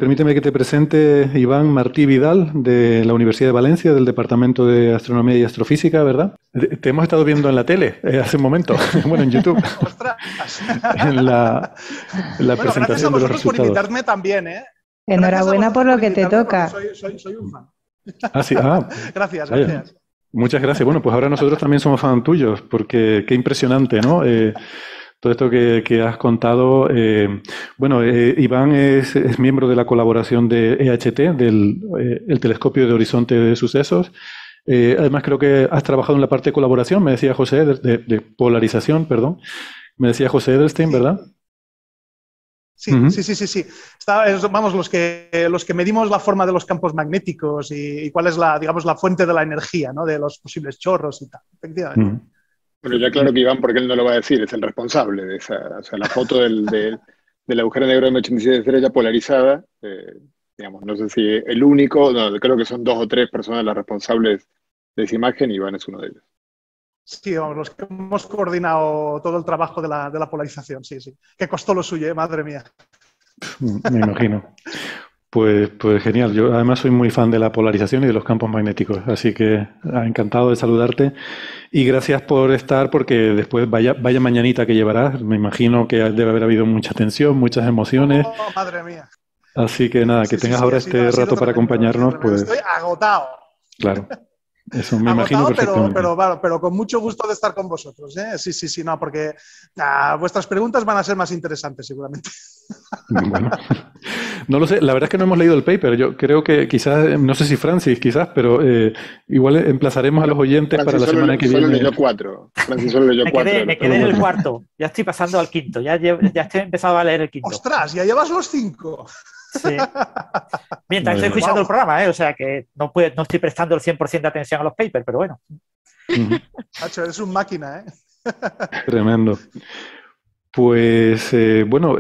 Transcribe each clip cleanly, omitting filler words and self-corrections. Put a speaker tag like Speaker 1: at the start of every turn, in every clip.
Speaker 1: permíteme que te presente Iván Martí Vidal, de la Universidad de Valencia, del Departamento de Astronomía y Astrofísica, ¿verdad? Te hemos estado viendo en la tele hace un momento, bueno, en YouTube,
Speaker 2: ¡Ostras!
Speaker 1: en la
Speaker 2: Bueno, gracias a
Speaker 1: presentación de los
Speaker 2: vosotros por
Speaker 1: resultados.
Speaker 2: invitarme también, ¿eh? Gracias a
Speaker 3: Enhorabuena
Speaker 2: vosotros
Speaker 3: por lo que te
Speaker 2: invitarme
Speaker 3: toca.
Speaker 2: porque soy un fan.
Speaker 1: Ah, sí,
Speaker 2: Gracias,
Speaker 1: vaya.
Speaker 2: gracias.
Speaker 1: Muchas gracias. Bueno, pues ahora nosotros también somos fan tuyos, porque qué impresionante, ¿no? Todo esto que has contado. Bueno, Iván es miembro de la colaboración de EHT, del el Telescopio de Horizonte de Sucesos. Además, creo que has trabajado en la parte de colaboración, me decía José, de polarización, perdón. Me decía José Edelstein,
Speaker 2: Sí.
Speaker 1: ¿verdad?
Speaker 2: Sí,
Speaker 1: Ujú.
Speaker 2: sí. Vamos, los que medimos la forma de los campos magnéticos y cuál es digamos, la fuente de la energía, ¿no? De los posibles chorros y tal. Efectivamente.
Speaker 1: Ujú.
Speaker 4: Bueno, ya claro que Iván, porque él no lo va a decir, es el responsable de esa, o sea, la foto del agujero negro de M87 de estrella polarizada, digamos, no sé si el único, no, creo que son 2 o 3 personas las responsables de esa imagen, y Iván es uno de ellos.
Speaker 2: Sí, vamos, los que hemos coordinado todo el trabajo de la polarización, sí. Que costó lo suyo, madre mía.
Speaker 1: Me imagino. Pues genial. Yo además soy muy fan de la polarización y de los campos magnéticos, así que encantado de saludarte y gracias por estar, porque después vaya mañanita que llevarás. Me imagino que debe haber habido mucha tensión, muchas emociones.
Speaker 2: Oh, madre mía.
Speaker 1: Así que nada, que tengas ahora este rato para acompañarnos, pues
Speaker 2: Estoy agotado.
Speaker 1: claro. Eso me imagino
Speaker 2: Agotado,
Speaker 1: perfectamente.
Speaker 2: pero con mucho gusto de estar con vosotros, ¿eh? Sí, no, porque vuestras preguntas van a ser más interesantes seguramente.
Speaker 1: Bueno, no lo sé. La verdad es que no hemos leído el paper. Yo creo que quizás, no sé si Francis, quizás, pero igual emplazaremos a los oyentes para la
Speaker 4: Francis
Speaker 1: semana que
Speaker 4: solo
Speaker 1: viene.
Speaker 4: leyó 4. Francis solo leyó 4.
Speaker 5: Me quedé en el cuarto. Ya estoy pasando al quinto. Ya estoy empezado a leer el quinto.
Speaker 2: ¡Ostras! Ya llevas los 5.
Speaker 5: Sí. Mientras estoy escuchando el programa, o sea que no estoy prestando el 100% de atención a los papers, pero bueno.
Speaker 2: Nacho, eres un máquina, ¿eh?
Speaker 1: Tremendo. Pues, bueno,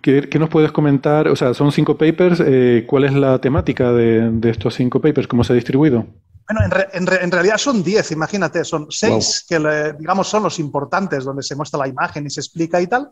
Speaker 1: ¿qué nos puedes comentar? O sea, son 5 papers. ¿Cuál es la temática de estos 5 papers? ¿Cómo se ha distribuido?
Speaker 2: Bueno, en realidad son 10, imagínate, son 6
Speaker 1: Wow.
Speaker 2: que, digamos, son los importantes, donde se muestra la imagen y se explica y tal.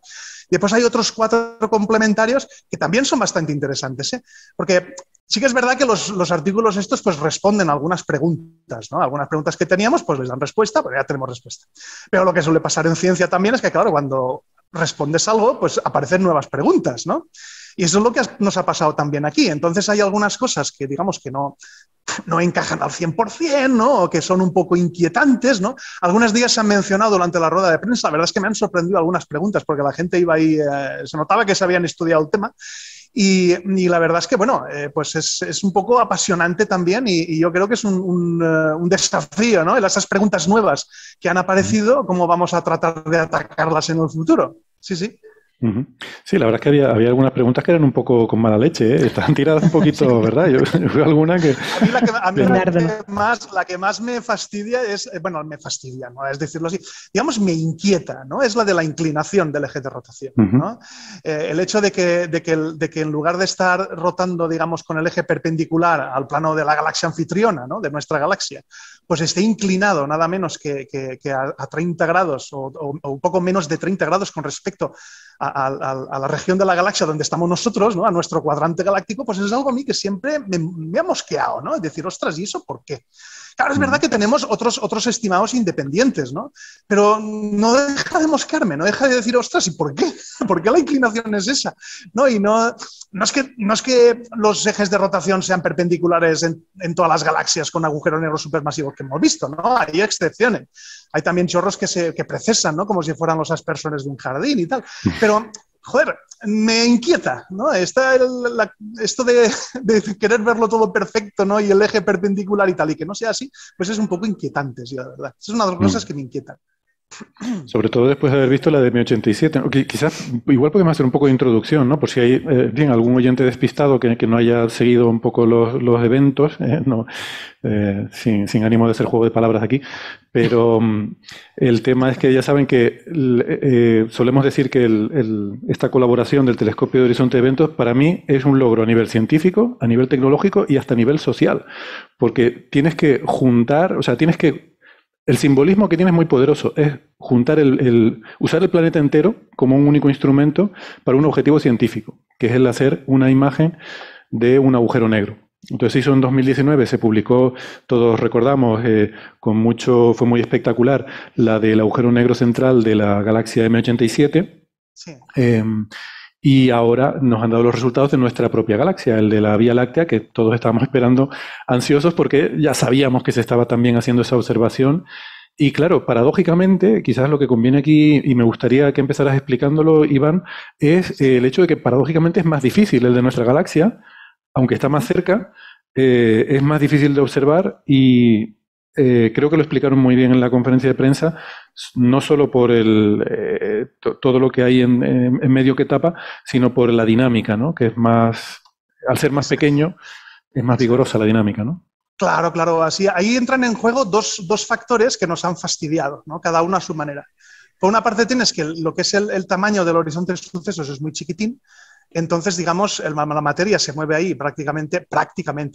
Speaker 2: Y después hay otros 4 complementarios que también son bastante interesantes, ¿eh? Porque sí que es verdad que los artículos estos pues responden a algunas preguntas, ¿no? Algunas preguntas que teníamos, pues les dan respuesta, pues ya tenemos respuesta. Pero lo que suele pasar en ciencia también es que, claro, cuando respondes algo, pues aparecen nuevas preguntas, ¿no? Y eso es lo que nos ha pasado también aquí. Entonces hay algunas cosas que digamos que no encajan al 100%, ¿no? O que son un poco inquietantes, ¿no? Algunos días se han mencionado durante la rueda de prensa. La verdad es que me han sorprendido algunas preguntas porque la gente iba ahí, se notaba que se habían estudiado el tema. Y la verdad es que, bueno, pues es un poco apasionante también y yo creo que es un desafío, ¿no? Esas preguntas nuevas que han aparecido, cómo vamos a tratar de atacarlas en el futuro. Sí.
Speaker 1: Ujú. Sí, la verdad es que había algunas preguntas que eran un poco con mala leche, ¿eh? Estaban tiradas un poquito, ¿verdad? Yo veo alguna que...
Speaker 2: A mí la que más me fastidia es, bueno, me fastidia, ¿no? Es decirlo así, digamos, me inquieta, ¿no? Es la de la inclinación del eje de rotación, ¿no? El hecho de que en lugar de estar rotando, digamos, con el eje perpendicular al plano de la galaxia anfitriona, ¿no? De nuestra galaxia, pues esté inclinado nada menos que a 30 grados o un poco menos de 30 grados con respecto a la región de la galaxia donde estamos nosotros, ¿no? A nuestro cuadrante galáctico, pues es algo a mí que siempre me ha mosqueado, ¿no? Es decir, ostras, ¿y eso por qué? Claro, es verdad que tenemos otros estimados independientes, ¿no? Pero no deja de mosquearme, no deja de decir, ostras, ¿y por qué? ¿Por qué la inclinación es esa? ¿No? Y no es que los ejes de rotación sean perpendiculares en todas las galaxias con agujeros negros supermasivos que hemos visto, ¿no? Hay excepciones. Hay también chorros que precesan, ¿no? Como si fueran los aspersores de un jardín y tal. Pero, joder, me inquieta, ¿no? Esto de querer verlo todo perfecto, ¿no? Y el eje perpendicular y tal, y que no sea así, pues es un poco inquietante, sí, la verdad. Es una de las cosas que me inquietan.
Speaker 1: Sobre todo después de haber visto la de M87. Quizás igual podemos hacer un poco de introducción, ¿no? Por si hay bien, algún oyente despistado que no haya seguido un poco los eventos, no, sin ánimo de hacer juego de palabras aquí, pero el tema es que ya saben que solemos decir que esta colaboración del Telescopio de Horizonte de Eventos para mí es un logro a nivel científico, a nivel tecnológico y hasta a nivel social, porque tienes que juntar, o sea, el simbolismo que tiene es muy poderoso, es juntar usar el planeta entero como un único instrumento para un objetivo científico, que es el hacer una imagen de un agujero negro. Entonces se hizo en 2019, se publicó, todos recordamos, fue muy espectacular, la del agujero negro central de la galaxia M87.
Speaker 2: Sí.
Speaker 1: Y ahora nos han dado los resultados de nuestra propia galaxia, el de la Vía Láctea, que todos estábamos esperando ansiosos porque ya sabíamos que se estaba también haciendo esa observación. Y claro, paradójicamente, quizás lo que conviene aquí, y me gustaría que empezaras explicándolo, Iván, es el hecho de que paradójicamente es más difícil el de nuestra galaxia, aunque está más cerca, es más difícil de observar y creo que lo explicaron muy bien en la conferencia de prensa, no solo por todo lo que hay en medio que tapa, sino por la dinámica, ¿no? Que es más, al ser más pequeño, es más vigorosa la dinámica, ¿no?
Speaker 2: Claro, claro. Así, ahí entran en juego dos factores que nos han fastidiado, ¿no? Cada uno a su manera. Por una parte tienes que lo que es el tamaño del horizonte de sucesos es muy chiquitín. Entonces, digamos, la materia se mueve ahí prácticamente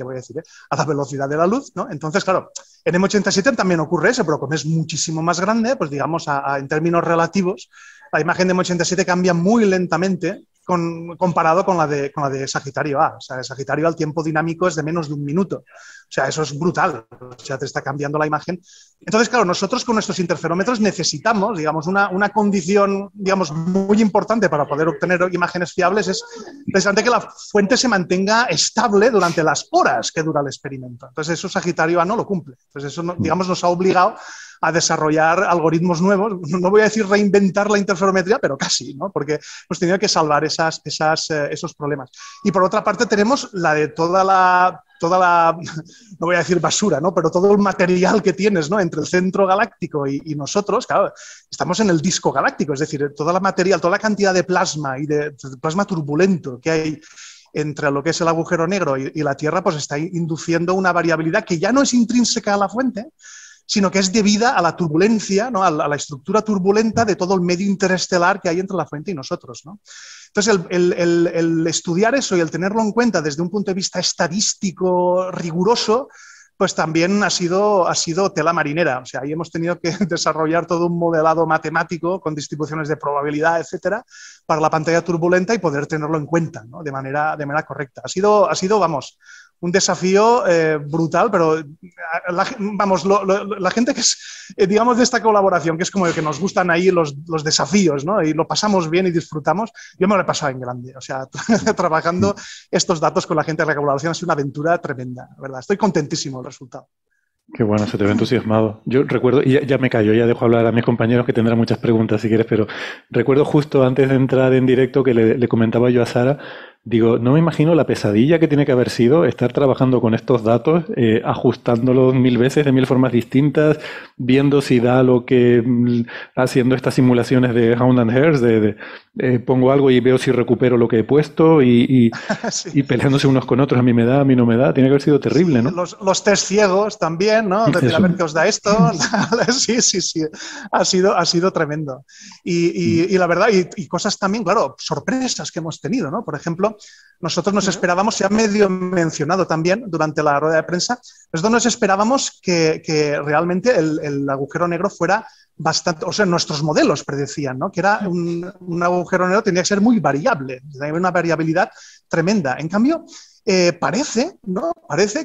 Speaker 2: voy a decir, a la velocidad de la luz, ¿no? Entonces, claro, en M87 también ocurre eso, pero como es muchísimo más grande, pues digamos, en términos relativos, la imagen de M87 cambia muy lentamente comparado con la de Sagitario A. O sea, de Sagitario A el tiempo dinámico es de menos de 1 minuto. O sea, eso es brutal. O sea, te está cambiando la imagen. Entonces, claro, nosotros con nuestros interferómetros necesitamos, digamos, una condición, digamos, muy importante para poder obtener imágenes fiables es precisamente que la fuente se mantenga estable durante las horas que dura el experimento. Entonces, eso Sagitario A no lo cumple. Entonces, eso, digamos, nos ha obligado a desarrollar algoritmos nuevos. No voy a decir reinventar la interferometría, pero casi, ¿no? Porque hemos tenido que salvar esos problemas. Y por otra parte tenemos la de toda la, no voy a decir basura, ¿no? Pero todo el material que tienes, ¿no? Entre el centro galáctico y nosotros, claro, estamos en el disco galáctico, es decir, toda la material, toda la cantidad de plasma y de plasma turbulento que hay entre lo que es el agujero negro y la Tierra, pues está induciendo una variabilidad que ya no es intrínseca a la fuente, sino que es debida a la turbulencia, ¿no? a la estructura turbulenta de todo el medio interestelar que hay entre la fuente y nosotros, ¿no? Entonces, el estudiar eso y el tenerlo en cuenta desde un punto de vista estadístico riguroso, pues también ha sido tela marinera. O sea, ahí hemos tenido que desarrollar todo un modelado matemático con distribuciones de probabilidad, etcétera, para la pantalla turbulenta y poder tenerlo en cuenta, ¿no? de manera correcta. Ha sido, vamos, un desafío brutal, pero la gente que es, digamos, de esta colaboración, que es como el que nos gustan ahí los desafíos, ¿no? Y lo pasamos bien y disfrutamos, yo me lo he pasado en grande. O sea, trabajando estos datos con la gente de la colaboración ha sido una aventura tremenda, ¿verdad? Estoy contentísimo del resultado.
Speaker 1: Qué bueno, se te ve entusiasmado. Yo recuerdo, y ya me callo, ya dejo hablar a mis compañeros que tendrán muchas preguntas si quieres, pero recuerdo justo antes de entrar en directo que le comentaba yo a Sara, digo, no me imagino la pesadilla que tiene que haber sido estar trabajando con estos datos, ajustándolos 1000 veces de 1000 formas distintas, viendo si da lo que, haciendo estas simulaciones de Hound and Hairs, pongo algo y veo si recupero lo que he puesto y peleándose unos con otros, a mí me da, a mí no me da, tiene que haber sido terrible, ¿no?
Speaker 2: Los test ciegos también, ¿no? Decir, a ver qué os da esto. Sí, ha sido tremendo. Y la verdad, y cosas también, claro, sorpresas que hemos tenido, ¿no? Por ejemplo, nosotros nos esperábamos, se ha medio mencionado también durante la rueda de prensa, nosotros nos esperábamos que realmente el agujero negro fuera bastante, o sea, nuestros modelos predecían, ¿no? Que era un agujero negro, tenía que ser muy variable, tenía una variabilidad tremenda. En cambio, parece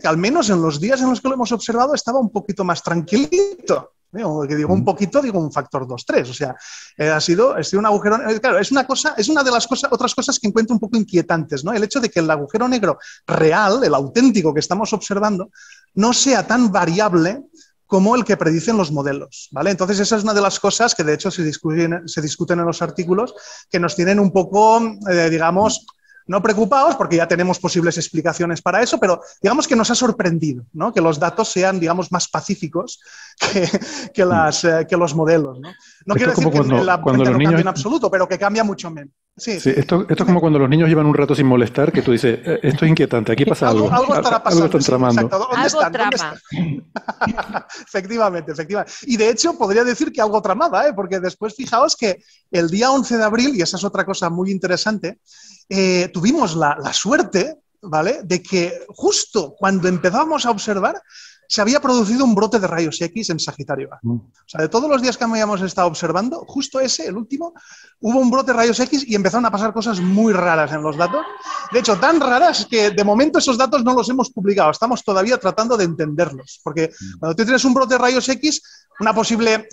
Speaker 2: que al menos en los días en los que lo hemos observado estaba un poquito más tranquilito. Que digo un poquito, digo un factor 2-3. O sea, ha sido un agujero. Claro, es una de las otras cosas que encuentro un poco inquietantes, ¿no? El hecho de que el agujero negro real, el auténtico que estamos observando, no sea tan variable como el que predicen los modelos, ¿vale? Entonces, esa es una de las cosas que de hecho se discuten en los artículos, que nos tienen un poco, digamos, no preocupados, porque ya tenemos posibles explicaciones para eso, pero digamos que nos ha sorprendido, ¿no? Que los datos sean, digamos, más pacíficos que los modelos, ¿no? No quiero decir que la fuente no cambie en absoluto, pero que cambia mucho menos. Sí.
Speaker 1: Esto es como cuando los niños llevan un rato sin molestar, que tú dices, esto es inquietante, aquí pasa algo.
Speaker 2: Algo estará pasando.
Speaker 1: Algo están tramando.
Speaker 2: Exacto. ¿Dónde están? Efectivamente. Y de hecho podría decir que algo tramaba, porque después fijaos que el día 11 de abril, y esa es otra cosa muy interesante, tuvimos la suerte, ¿vale?, de que justo cuando empezábamos a observar se había producido un brote de rayos X en Sagitario A. O sea, de todos los días que habíamos estado observando, justo ese, el último, hubo un brote de rayos X y empezaron a pasar cosas muy raras en los datos. De hecho, tan raras que de momento esos datos no los hemos publicado. Estamos todavía tratando de entenderlos. Porque cuando tú tienes un brote de rayos X, una posible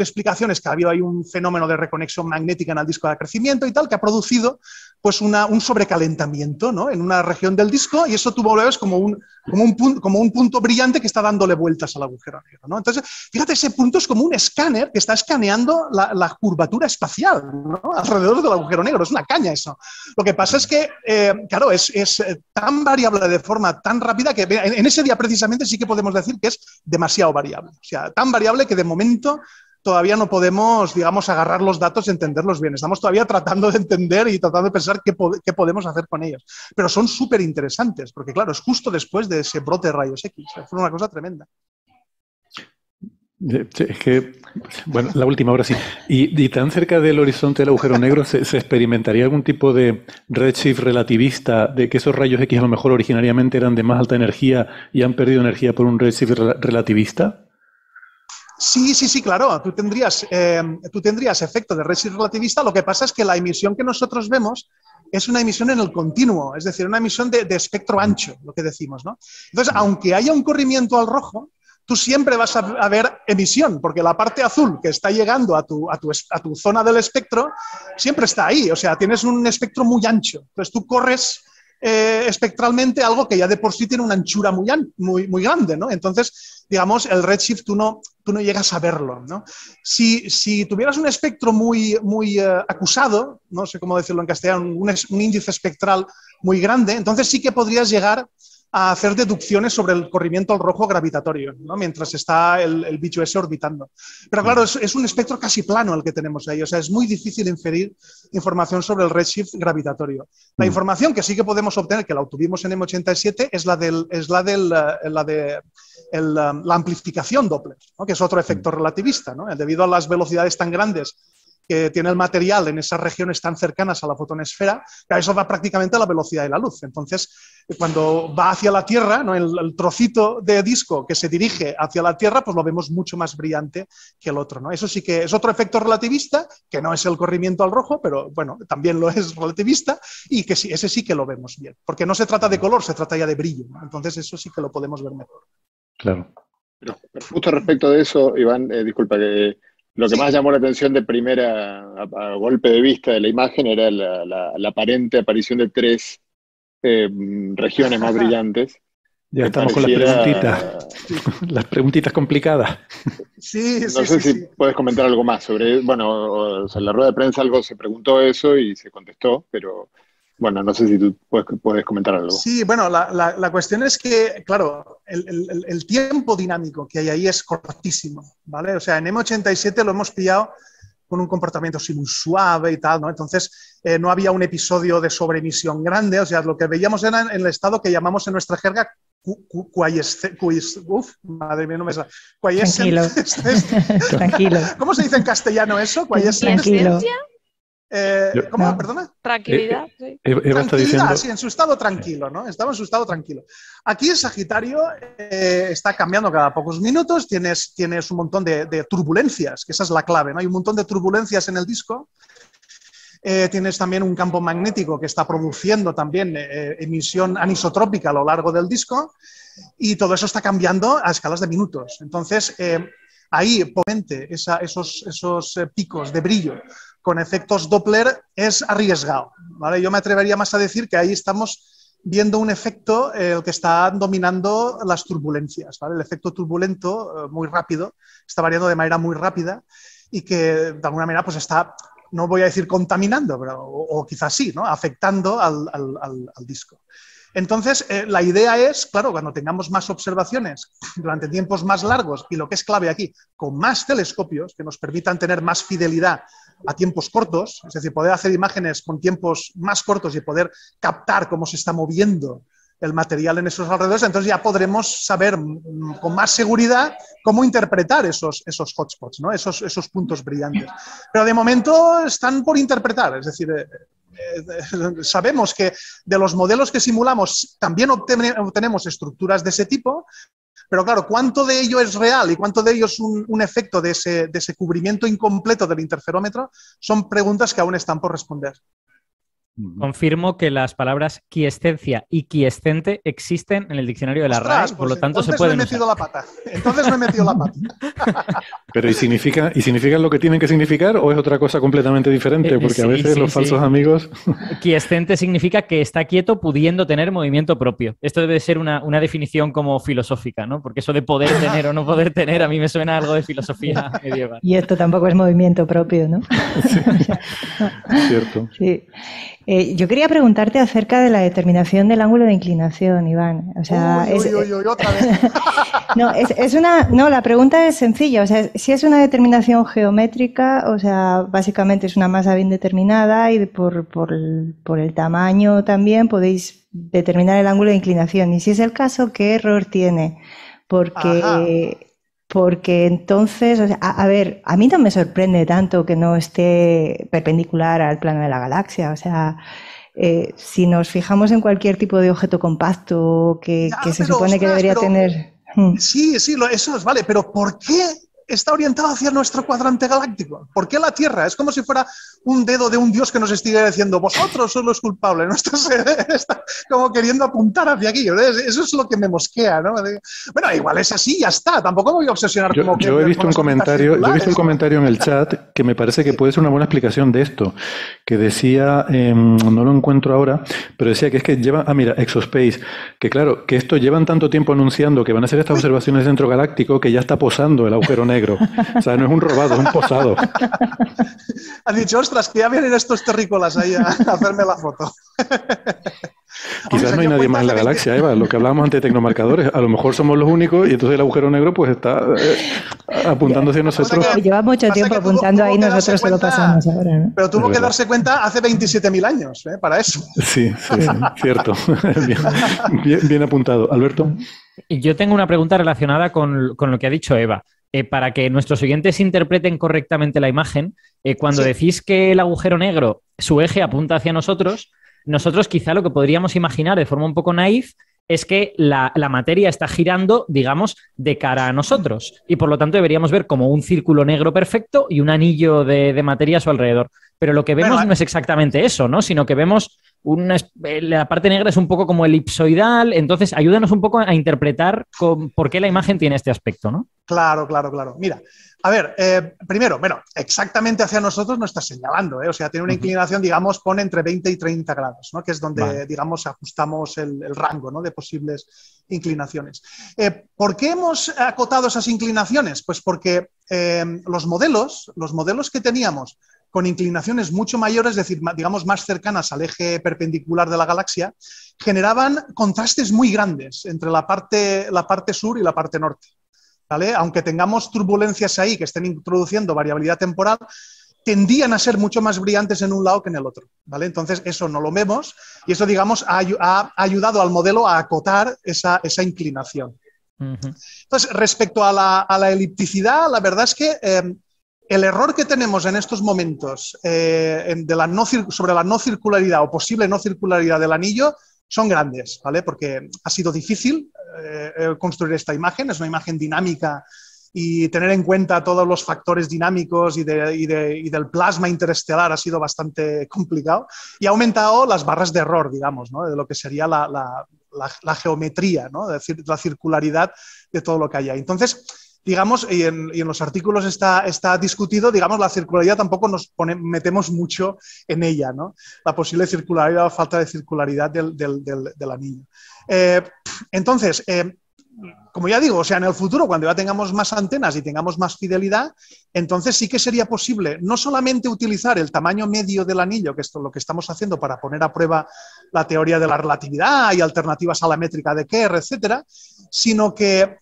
Speaker 2: explicación es que ha habido ahí un fenómeno de reconexión magnética en el disco de crecimiento y tal, que ha producido pues un sobrecalentamiento, ¿no?, en una región del disco, y eso tú lo ves como un punto brillante que está dándole vueltas al agujero negro, ¿no? Entonces, fíjate, ese punto es como un escáner que está escaneando la curvatura espacial, ¿no?, alrededor del agujero negro. Es una caña eso. Lo que pasa es que, claro, es tan variable de forma tan rápida que en ese día precisamente sí que podemos decir que es demasiado variable. O sea, tan variable que de momento todavía no podemos, digamos, agarrar los datos y entenderlos bien. Estamos todavía tratando de entender y tratando de pensar qué podemos hacer con ellos. Pero son súper interesantes, porque claro, es justo después de ese brote de rayos X. Fue una cosa tremenda.
Speaker 1: Es que, bueno, la última ahora sí. ¿Y tan cerca del horizonte del agujero negro se experimentaría algún tipo de redshift relativista, de que esos rayos X a lo mejor originariamente eran de más alta energía y han perdido energía por un redshift relativista?
Speaker 2: Sí, claro. Tú tendrías efecto de redshift relativista. Lo que pasa es que la emisión que nosotros vemos es una emisión en el continuo, es decir, una emisión de espectro ancho, lo que decimos, ¿no? Entonces, aunque haya un corrimiento al rojo, tú siempre vas a ver emisión, porque la parte azul que está llegando a tu zona del espectro siempre está ahí. O sea, tienes un espectro muy ancho. Entonces, tú corres espectralmente algo que ya de por sí tiene una anchura muy grande, ¿no? Entonces, digamos, el redshift tú no llegas a verlo, ¿no? Si tuvieras un espectro muy acusado, no sé cómo decirlo en castellano, un índice espectral muy grande, entonces sí que podrías llegar a hacer deducciones sobre el corrimiento al rojo gravitatorio, ¿no?, mientras está el bicho ese orbitando. Pero claro, es un espectro casi plano el que tenemos ahí, o sea, es muy difícil inferir información sobre el redshift gravitatorio. La información que sí que podemos obtener, que la obtuvimos en M87, es la amplificación Doppler, ¿no?, que es otro efecto relativista, ¿no? Debido a las velocidades tan grandes que tiene el material en esas regiones tan cercanas a la fotonosfera, que eso va prácticamente a la velocidad de la luz. Entonces, cuando va hacia la Tierra, ¿no?, el trocito de disco que se dirige hacia la Tierra, pues lo vemos mucho más brillante que el otro, ¿no? Eso sí que es otro efecto relativista, que no es el corrimiento al rojo, pero bueno, también lo es relativista, y que sí, ese sí que lo vemos bien, porque no se trata de color, se trata ya de brillo, ¿no? Entonces eso sí que lo podemos ver mejor.
Speaker 1: Claro.
Speaker 4: Pero justo respecto de eso, Iván, disculpa, que lo que más llamó la atención de primera a golpe de vista de la imagen era la aparente aparición de 3 regiones más brillantes.
Speaker 1: Ya estamos con las preguntitas complicadas.
Speaker 2: Sí,
Speaker 4: no sé si puedes comentar algo más sobre, bueno, o sea, en la rueda de prensa algo se preguntó eso y se contestó, pero bueno, no sé si tú puedes comentar algo.
Speaker 2: Sí, bueno, la cuestión es que, claro, el tiempo dinámico que hay ahí es cortísimo, ¿vale? O sea, en M87 lo hemos pillado con un comportamiento así muy suave y tal, ¿no? Entonces, no había un episodio de sobreemisión grande, o sea, lo que veíamos era en el estado que llamamos en nuestra jerga madre mía, no me sale.
Speaker 3: Tranquilo. Tranquilo.
Speaker 2: ¿Cómo se dice en castellano eso?
Speaker 3: Tranquilo.
Speaker 2: ¿Cómo?
Speaker 3: No.
Speaker 2: ¿Perdona?
Speaker 6: Tranquilidad. Sí.
Speaker 2: Tranquilidad, sí, en su estado tranquilo, ¿no? Estaba en su estado tranquilo. Aquí en Sagitario está cambiando cada pocos minutos, tienes un montón de turbulencias, que esa es la clave, ¿no? Hay un montón de turbulencias en el disco. Tienes también un campo magnético que está produciendo también emisión anisotrópica a lo largo del disco, y todo eso está cambiando a escalas de minutos. Entonces, ahí, potente, esos picos de brillo con efectos Doppler es arriesgado, ¿vale? Yo me atrevería más a decir que ahí estamos viendo un efecto que está dominando las turbulencias, ¿vale? El efecto turbulento muy rápido, está variando de manera muy rápida y que de alguna manera pues está, no voy a decir contaminando, pero, o quizás sí, ¿no?, afectando al disco. Entonces, la idea es, claro, cuando tengamos más observaciones durante tiempos más largos y lo que es clave aquí, con más telescopios que nos permitan tener más fidelidad a tiempos cortos, es decir, poder hacer imágenes con tiempos más cortos y poder captar cómo se está moviendo el material en esos alrededores, entonces ya podremos saber con más seguridad cómo interpretar esos hotspots, ¿no?, esos puntos brillantes. Pero de momento están por interpretar, es decir, sabemos que de los modelos que simulamos también obtenemos estructuras de ese tipo, Pero claro, ¿cuánto de ello es real y cuánto de ello es un efecto de ese cubrimiento incompleto del interferómetro? Son preguntas que aún están por responder.
Speaker 6: Confirmo que las palabras quiescencia y quiescente existen en el diccionario de la RAE, por lo tanto se pueden
Speaker 2: usar. Entonces me he metido la pata.
Speaker 1: Pero ¿y significan lo que tienen que significar o es otra cosa completamente diferente? Porque a veces los falsos amigos...
Speaker 6: Quiescente significa que está quieto pudiendo tener movimiento propio. Esto debe ser una definición como filosófica, ¿no? Porque eso de poder tener o no poder tener a mí me suena algo de filosofía medieval.
Speaker 3: Y esto tampoco es movimiento propio, ¿no?
Speaker 1: Sí, cierto.
Speaker 3: Sí. Yo quería preguntarte acerca de la determinación del ángulo de inclinación, Iván. O sea,
Speaker 2: otra vez.
Speaker 3: La pregunta es sencilla. O sea, si es una determinación geométrica, o sea, básicamente es una masa bien determinada y por el tamaño también podéis determinar el ángulo de inclinación. Y si es el caso, ¿qué error tiene? Porque entonces, o sea, a ver, a mí no me sorprende tanto que no esté perpendicular al plano de la galaxia. O sea, si nos fijamos en cualquier tipo de objeto compacto que se supone que debería tener...
Speaker 2: Sí, eso nos vale, pero ¿por qué está orientado hacia nuestro cuadrante galáctico? ¿Por qué la Tierra? Es como si fuera un dedo de un dios que nos estuviera diciendo vosotros sois los culpables, ¿no? Está como queriendo apuntar hacia aquí. Eso es lo que me mosquea, ¿no? Bueno, igual es así, ya está. Tampoco me voy a obsesionar como que...
Speaker 1: Yo he visto un comentario en el chat que me parece que puede ser una buena explicación de esto, que decía, no lo encuentro ahora, pero decía que es que lleva, mira, Exospace, que claro, que esto llevan tanto tiempo anunciando que van a hacer estas observaciones de centro galáctico que ya está posando el agujero negro. O sea, no es un robado, es un posado.
Speaker 2: Has dicho, ostras, que ya vienen estos terrícolas ahí a hacerme la foto.
Speaker 1: Quizás no hay nadie más en la galaxia, Eva, lo que hablábamos antes de tecnomarcadores. A lo mejor somos los únicos y entonces el agujero negro pues está apuntando hacia nosotros.
Speaker 3: Lleva mucho tiempo apuntando ahí, nosotros se lo pasamos ahora, ¿no?
Speaker 2: Pero tuvo que darse cuenta hace 27.000 años, para eso.
Speaker 1: Sí, cierto. Bien apuntado. Alberto.
Speaker 6: Yo tengo una pregunta relacionada con lo que ha dicho Eva. Para que nuestros oyentes interpreten correctamente la imagen, cuando decís que el agujero negro, su eje apunta hacia nosotros quizá lo que podríamos imaginar de forma un poco naif es que la materia está girando, digamos, de cara a nosotros y por lo tanto deberíamos ver como un círculo negro perfecto y un anillo de materia a su alrededor. Pero lo que vemos no es exactamente eso, ¿no? Sino que vemos la parte negra es un poco como elipsoidal. Entonces, ayúdanos un poco a interpretar por qué la imagen tiene este aspecto, ¿no?
Speaker 2: Claro. Mira, a ver, primero, exactamente hacia nosotros no está señalando, ¿eh? O sea, tiene una inclinación, digamos, pone entre 20 y 30 grados, ¿no? Que es donde, digamos, ajustamos el rango, ¿no? De posibles inclinaciones. ¿Por qué hemos acotado esas inclinaciones? Pues porque los modelos que teníamos con inclinaciones mucho mayores, es decir, digamos, más cercanas al eje perpendicular de la galaxia, generaban contrastes muy grandes entre la parte sur y la parte norte. ¿Vale? Aunque tengamos turbulencias ahí que estén introduciendo variabilidad temporal, tendían a ser mucho más brillantes en un lado que en el otro. ¿Vale? Entonces, eso no lo vemos y eso, digamos, ha ayudado al modelo a acotar esa inclinación. Entonces, respecto a la elipticidad, la verdad es que el error que tenemos en estos momentos sobre la no circularidad o posible no circularidad del anillo son grandes, ¿vale? Porque ha sido difícil construir esta imagen, es una imagen dinámica y tener en cuenta todos los factores dinámicos y del plasma interestelar ha sido bastante complicado y ha aumentado las barras de error, digamos, ¿no? De lo que sería la geometría, ¿no? Es decir, la circularidad de todo lo que hay ahí. Entonces, digamos, y en los artículos está discutido, digamos, la circularidad tampoco metemos mucho en ella, ¿no? La posible circularidad o falta de circularidad del anillo. Entonces, como ya digo, o sea, en el futuro, cuando ya tengamos más antenas y tengamos más fidelidad, entonces sí que sería posible no solamente utilizar el tamaño medio del anillo, que es lo que estamos haciendo para poner a prueba la teoría de la relatividad y alternativas a la métrica de Kerr, etcétera, sino que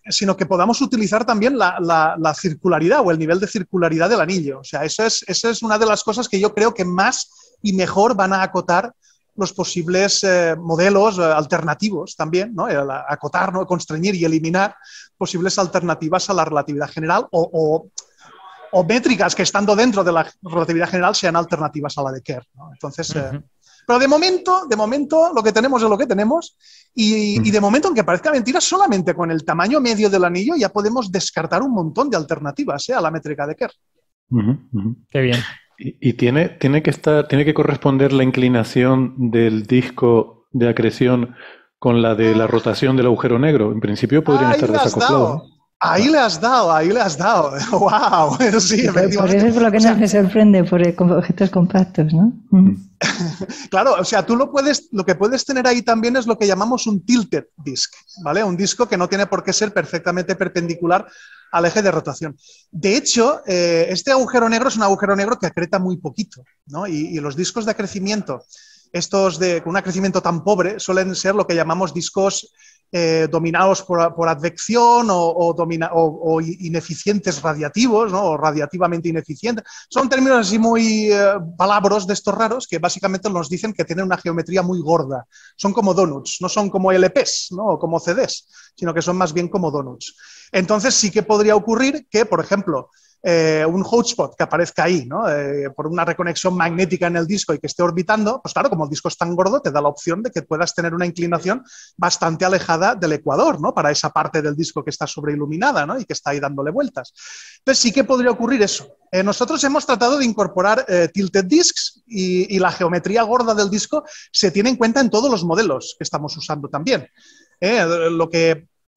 Speaker 2: podamos utilizar también la circularidad o el nivel de circularidad del anillo. O sea, esa es una de las cosas que yo creo que más y mejor van a acotar los posibles modelos alternativos también, ¿no? Acotar, ¿no? Constreñir y eliminar posibles alternativas a la relatividad general o métricas que estando dentro de la relatividad general sean alternativas a la de Kerr, ¿no? Entonces, Pero de momento lo que tenemos es lo que tenemos y de momento, aunque parezca mentira, solamente con el tamaño medio del anillo ya podemos descartar un montón de alternativas a la métrica de Kerr.
Speaker 6: Qué bien.
Speaker 1: Y tiene que corresponder la inclinación del disco de acreción con la de la rotación del agujero negro. En principio podrían estar desacoplados.
Speaker 2: Ahí le has dado. ¡Wow! Sí,
Speaker 3: por eso es por lo que me sorprende, por objetos compactos, ¿no?
Speaker 2: Claro, o sea, tú lo que puedes tener ahí también es lo que llamamos un tilted disk, ¿vale? Un disco que no tiene por qué ser perfectamente perpendicular al eje de rotación. De hecho, este agujero negro es un agujero negro que acreta muy poquito, ¿no? Y los discos de acrecimiento, estos con un acrecimiento tan pobre, suelen ser lo que llamamos discos dominados por advección o ineficientes radiativos, ¿no? O radiativamente ineficientes. Son términos así muy palabras de estos raros que básicamente nos dicen que tienen una geometría muy gorda. Son como donuts, no son como LPs, ¿no? O como CDs, sino que son más bien como donuts. Entonces sí que podría ocurrir que, por ejemplo, un hotspot que aparezca ahí, ¿no? Por una reconexión magnética en el disco y que esté orbitando, pues claro, como el disco es tan gordo, te da la opción de que puedas tener una inclinación bastante alejada del ecuador, ¿no? Para esa parte del disco que está sobreiluminada, ¿no? Y que está ahí dándole vueltas. Entonces sí que podría ocurrir eso. Nosotros hemos tratado de incorporar tilted disks y la geometría gorda del disco se tiene en cuenta en todos los modelos que estamos usando también.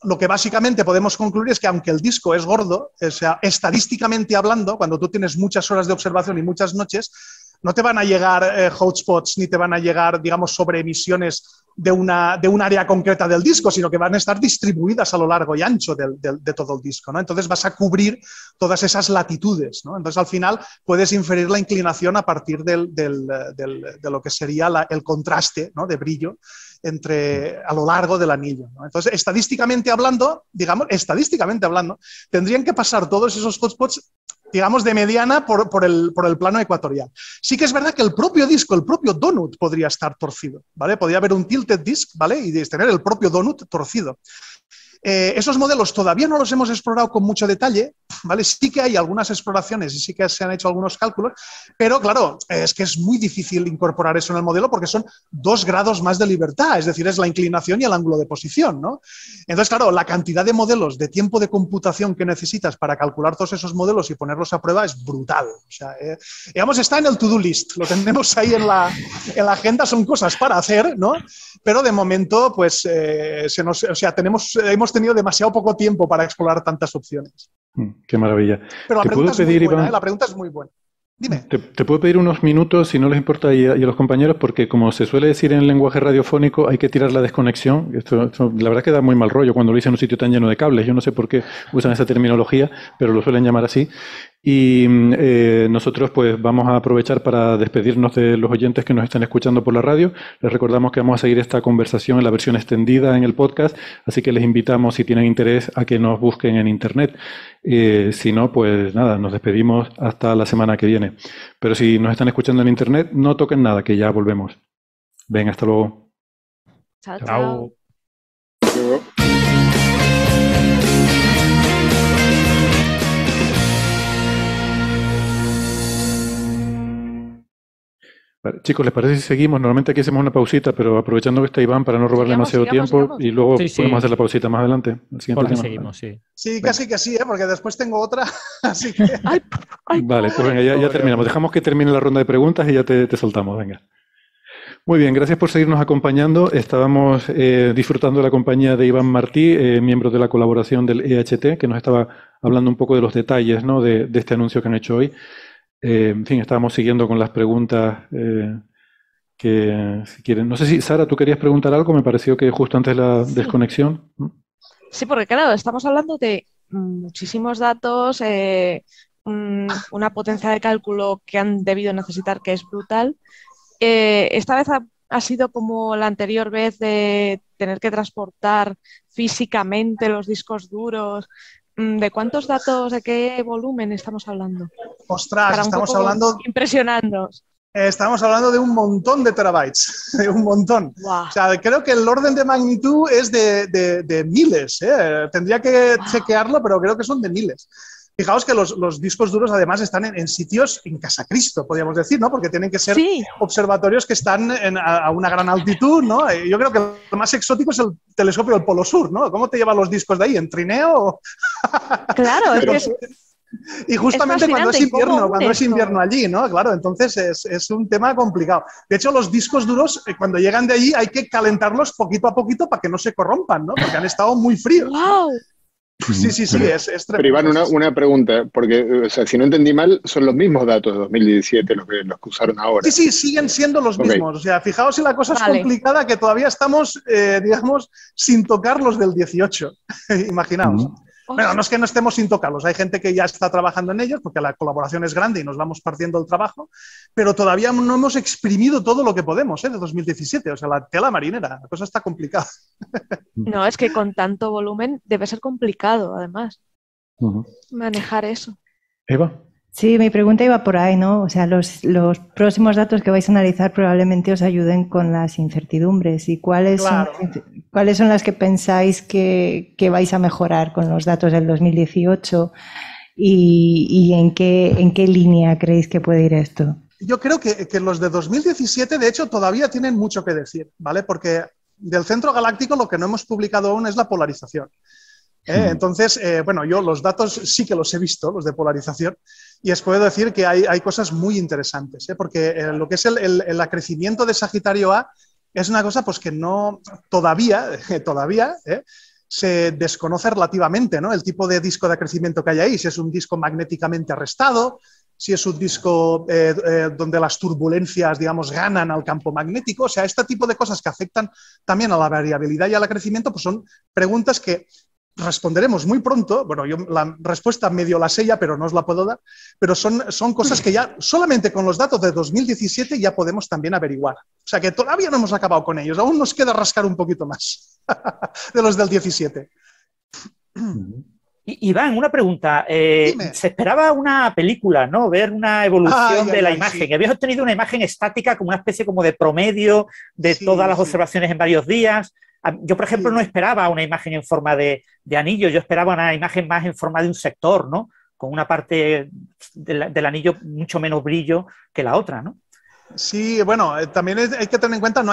Speaker 2: Lo que básicamente podemos concluir es que aunque el disco es gordo, o sea, estadísticamente hablando, cuando tú tienes muchas horas de observación y muchas noches, no te van a llegar hotspots ni te van a llegar, digamos, sobreemisiones de un área concreta del disco, sino que van a estar distribuidas a lo largo y ancho de todo el disco, ¿no? Entonces vas a cubrir todas esas latitudes, ¿no? Entonces al final puedes inferir la inclinación a partir de lo que sería el contraste, ¿no? De brillo a lo largo del anillo, ¿no? Entonces, estadísticamente hablando, tendrían que pasar todos esos hotspots, digamos, de mediana por el plano ecuatorial. Sí que es verdad que el propio disco, el propio donut podría estar torcido, ¿vale? Podría haber un tilted disk, ¿vale? Y tener el propio donut torcido. Esos modelos todavía no los hemos explorado con mucho detalle, ¿vale? Sí que hay algunas exploraciones y sí que se han hecho algunos cálculos, pero claro, es que es muy difícil incorporar eso en el modelo porque son 2 grados más de libertad, es decir, es la inclinación y el ángulo de posición, ¿no? Entonces, claro, la cantidad de modelos, de tiempo de computación que necesitas para calcular todos esos modelos y ponerlos a prueba es brutal. O sea, digamos, está en el to-do list, lo tenemos ahí en la agenda, son cosas para hacer, ¿no? Pero de momento, pues, hemos tenido demasiado poco tiempo para explorar tantas opciones.
Speaker 1: Qué maravilla.
Speaker 2: Pero la pregunta es muy buena, Iván, la pregunta es muy buena. Dime.
Speaker 1: Te puedo pedir unos minutos, si no les importa, y a los compañeros, porque como se suele decir en lenguaje radiofónico, hay que tirar la desconexión. Esto la verdad que da muy mal rollo cuando lo dicen en un sitio tan lleno de cables. Yo no sé por qué usan esa terminología, pero lo suelen llamar así. Y nosotros pues vamos a aprovechar para despedirnos de los oyentes que nos están escuchando por la radio. Les recordamos que vamos a seguir esta conversación en la versión extendida en el podcast, así que les invitamos, si tienen interés, a que nos busquen en internet. Si no, pues nada, nos despedimos hasta la semana que viene. Pero si nos están escuchando en internet, no toquen nada, que ya volvemos. Ven, hasta luego.
Speaker 7: Chao, chao.
Speaker 4: Chao.
Speaker 1: Vale, chicos, ¿les parece si seguimos? Normalmente aquí hacemos una pausita, pero aprovechando que está Iván para no robar demasiado tiempo, y luego podemos hacer la pausita más adelante.
Speaker 6: Seguimos, sí.
Speaker 2: Sí, casi que sí, porque después tengo otra. Así que...
Speaker 1: Vale, pues venga, ya terminamos. Dejamos que termine la ronda de preguntas y ya te soltamos, venga. Muy bien, gracias por seguirnos acompañando. Estábamos disfrutando de la compañía de Iván Martí, miembro de la colaboración del EHT, que nos estaba hablando un poco de los detalles, ¿no? de este anuncio que han hecho hoy. En fin, estábamos siguiendo con las preguntas que, si quieren. No sé si, Sara, tú querías preguntar algo, me pareció que justo antes de la desconexión.
Speaker 7: Sí, porque claro, estamos hablando de muchísimos datos, una potencia de cálculo que han debido necesitar que es brutal. Esta vez ha sido como la anterior vez de tener que transportar físicamente los discos duros. ¿De cuántos datos, de qué volumen estamos hablando?
Speaker 2: Ostras, estamos hablando...
Speaker 7: Impresionantes.
Speaker 2: Estamos hablando de un montón de terabytes, de un montón.
Speaker 7: Wow.
Speaker 2: O sea, creo que el orden de magnitud es de miles. Tendría que chequearlo, pero creo que son de miles. Fijaos que los discos duros además están en sitios en Casa Cristo, podríamos decir, ¿no? Porque tienen que ser observatorios que están a una gran altitud, ¿no? Yo creo que lo más exótico es el telescopio del Polo Sur, ¿no? ¿Cómo te llevan los discos de ahí? ¿En trineo?
Speaker 7: Claro, es que
Speaker 2: y justamente cuando es invierno allí, ¿no? Claro, entonces es un tema complicado. De hecho, los discos duros, cuando llegan de allí, hay que calentarlos poquito a poquito para que no se corrompan, ¿no? Porque han estado muy fríos.
Speaker 7: ¡Wow!
Speaker 2: Sí, es tremendo.
Speaker 4: Pero Iván, una pregunta, porque o sea, si no entendí mal, son los mismos datos de 2017 los que usaron ahora.
Speaker 2: Sí, siguen siendo los mismos. O sea, fijaos si la cosa es complicada, que todavía estamos, digamos, sin tocar los del 18. Imaginaos. Bueno, no es que no estemos sin tocarlos, hay gente que ya está trabajando en ellos porque la colaboración es grande y nos vamos partiendo el trabajo, pero todavía no hemos exprimido todo lo que podemos de 2017, o sea, la tela marinera, la cosa está complicada.
Speaker 7: No, es que con tanto volumen debe ser complicado, además, manejar eso.
Speaker 1: Eva.
Speaker 3: Sí, mi pregunta iba por ahí, ¿no? O sea, los próximos datos que vais a analizar probablemente os ayuden con las incertidumbres. ¿Y cuáles son las que pensáis que vais a mejorar con los datos del 2018? ¿Y en qué línea creéis que puede ir esto?
Speaker 2: Yo creo que los de 2017, de hecho, todavía tienen mucho que decir, ¿vale? Porque del centro galáctico lo que no hemos publicado aún es la polarización. Entonces, bueno, yo los datos sí que los he visto, los de polarización, y os puedo decir que hay cosas muy interesantes, porque lo que es el acrecimiento de Sagitario A es una cosa pues que no todavía se desconoce relativamente, ¿no? El tipo de disco de acrecimiento que hay ahí, si es un disco magnéticamente arrestado, si es un disco donde las turbulencias, digamos, ganan al campo magnético. O sea, este tipo de cosas que afectan también a la variabilidad y al acrecimiento, pues son preguntas que responderemos muy pronto. Bueno, yo la respuesta medio la sé ya, pero no os la puedo dar, pero son cosas que ya solamente con los datos de 2017 ya podemos también averiguar. O sea que todavía no hemos acabado con ellos, aún nos queda rascar un poquito más de los del 17.
Speaker 5: Iván, una pregunta. Se esperaba una película, ¿no? Ver una evolución de la imagen. Sí. Habías obtenido una imagen estática como una especie como de promedio de todas las observaciones en varios días. Yo, por ejemplo, no esperaba una imagen en forma de anillo, yo esperaba una imagen más en forma de un sector, ¿no? Con una parte del anillo mucho menos brillo que la otra, ¿no?
Speaker 2: Sí, bueno, también hay que tener en cuenta,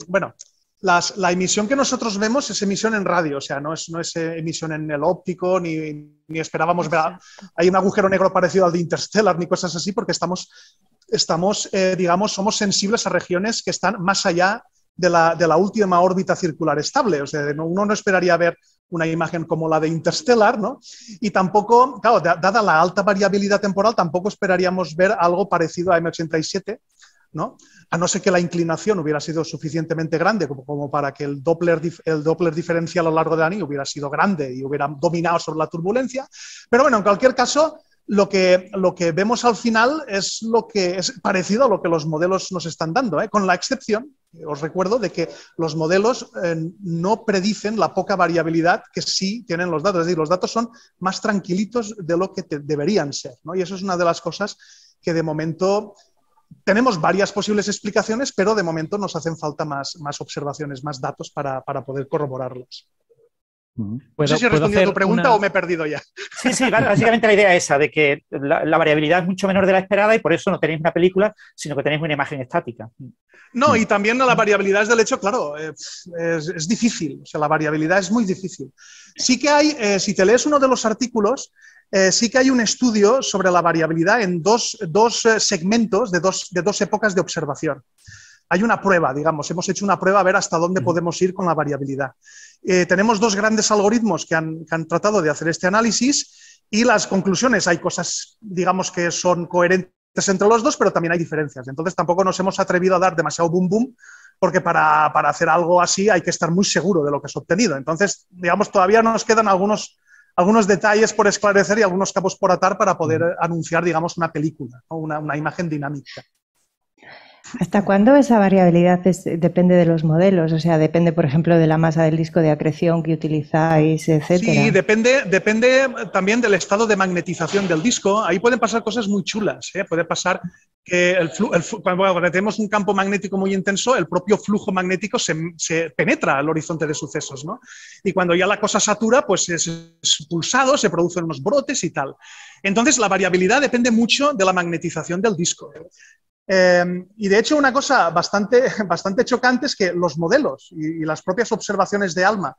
Speaker 2: bueno, la emisión que nosotros vemos es emisión en radio, o sea, no es emisión en el óptico, ni esperábamos ver, hay un agujero negro parecido al de Interstellar, ni cosas así, porque estamos digamos, somos sensibles a regiones que están más allá de la última órbita circular estable. O sea, uno no esperaría ver una imagen como la de Interstellar, ¿no? Y tampoco, claro, dada la alta variabilidad temporal, tampoco esperaríamos ver algo parecido a M87, ¿no? A no ser que la inclinación hubiera sido suficientemente grande como para que el Doppler diferencial a lo largo del anillo hubiera sido grande y hubiera dominado sobre la turbulencia. Pero bueno, en cualquier caso, lo que vemos al final es lo que es parecido a lo que los modelos nos están dando, con la excepción, os recuerdo, de que los modelos no predicen la poca variabilidad que sí tienen los datos. Es decir, los datos son más tranquilitos de lo que deberían ser, ¿no? Y eso es una de las cosas que de momento tenemos varias posibles explicaciones, pero de momento nos hacen falta más observaciones, más datos para poder corroborarlos. No sé si he respondido a tu pregunta o me he perdido ya.
Speaker 5: Sí, básicamente la idea es esa, de que la variabilidad es mucho menor de la esperada y por eso no tenéis una película, sino que tenéis una imagen estática.
Speaker 2: No, y también la variabilidad es del hecho, claro, es difícil, o sea, la variabilidad es muy difícil. Sí que hay, si te lees uno de los artículos, sí que hay un estudio sobre la variabilidad en dos segmentos de dos épocas de observación. Hay una prueba, digamos, hemos hecho una prueba a ver hasta dónde podemos ir con la variabilidad. Tenemos dos grandes algoritmos que han tratado de hacer este análisis y las conclusiones, hay cosas, digamos, que son coherentes entre los dos, pero también hay diferencias. Entonces tampoco nos hemos atrevido a dar demasiado boom boom, porque para hacer algo así hay que estar muy seguro de lo que es obtenido. Entonces, digamos, todavía nos quedan algunos detalles por esclarecer y algunos cabos por atar para poder anunciar, digamos, una película, ¿no? una imagen dinámica.
Speaker 3: ¿Hasta cuándo esa variabilidad depende de los modelos? O sea, depende, por ejemplo, de la masa del disco de acreción que utilizáis, etcétera.
Speaker 2: Sí, depende también del estado de magnetización del disco. Ahí pueden pasar cosas muy chulas, ¿eh? Puede pasar que cuando tenemos un campo magnético muy intenso, el propio flujo magnético se penetra al horizonte de sucesos, ¿no? Y cuando ya la cosa satura, pues es expulsado, se producen unos brotes y tal. Entonces, la variabilidad depende mucho de la magnetización del disco. Y de hecho, una cosa bastante chocante es que los modelos y las propias observaciones de ALMA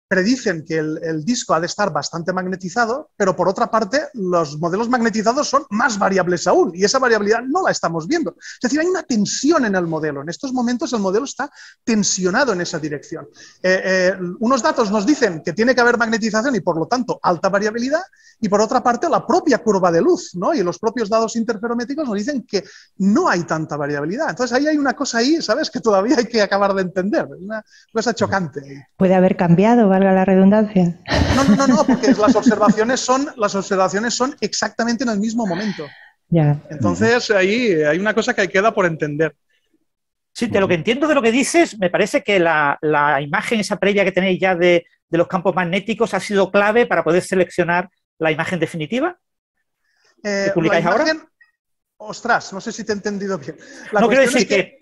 Speaker 2: predicen que el disco ha de estar bastante magnetizado, pero por otra parte, los modelos magnetizados son más variables aún, y esa variabilidad no la estamos viendo. Es decir, hay una tensión en el modelo. En estos momentos el modelo está tensionado en esa dirección. Unos datos nos dicen que tiene que haber magnetización y, por lo tanto, alta variabilidad, y por otra parte, la propia curva de luz, ¿no? Y los propios datos interferométricos nos dicen que no hay tanta variabilidad. Entonces, ahí hay una cosa ahí, ¿sabes?, que todavía hay que acabar de entender. Una cosa chocante.
Speaker 3: ¿Puede haber cambiado, valga la redundancia?
Speaker 2: No, porque las observaciones son exactamente en el mismo momento.
Speaker 3: Ya.
Speaker 2: Entonces, ahí hay una cosa que queda por entender.
Speaker 5: Sí, de lo que entiendo de lo que dices, me parece que la imagen, esa previa que tenéis ya de los campos magnéticos, ha sido clave para poder seleccionar la imagen definitiva que publicáis ahora.
Speaker 2: Ostras, no sé si te he entendido bien.
Speaker 5: No, quiero decir que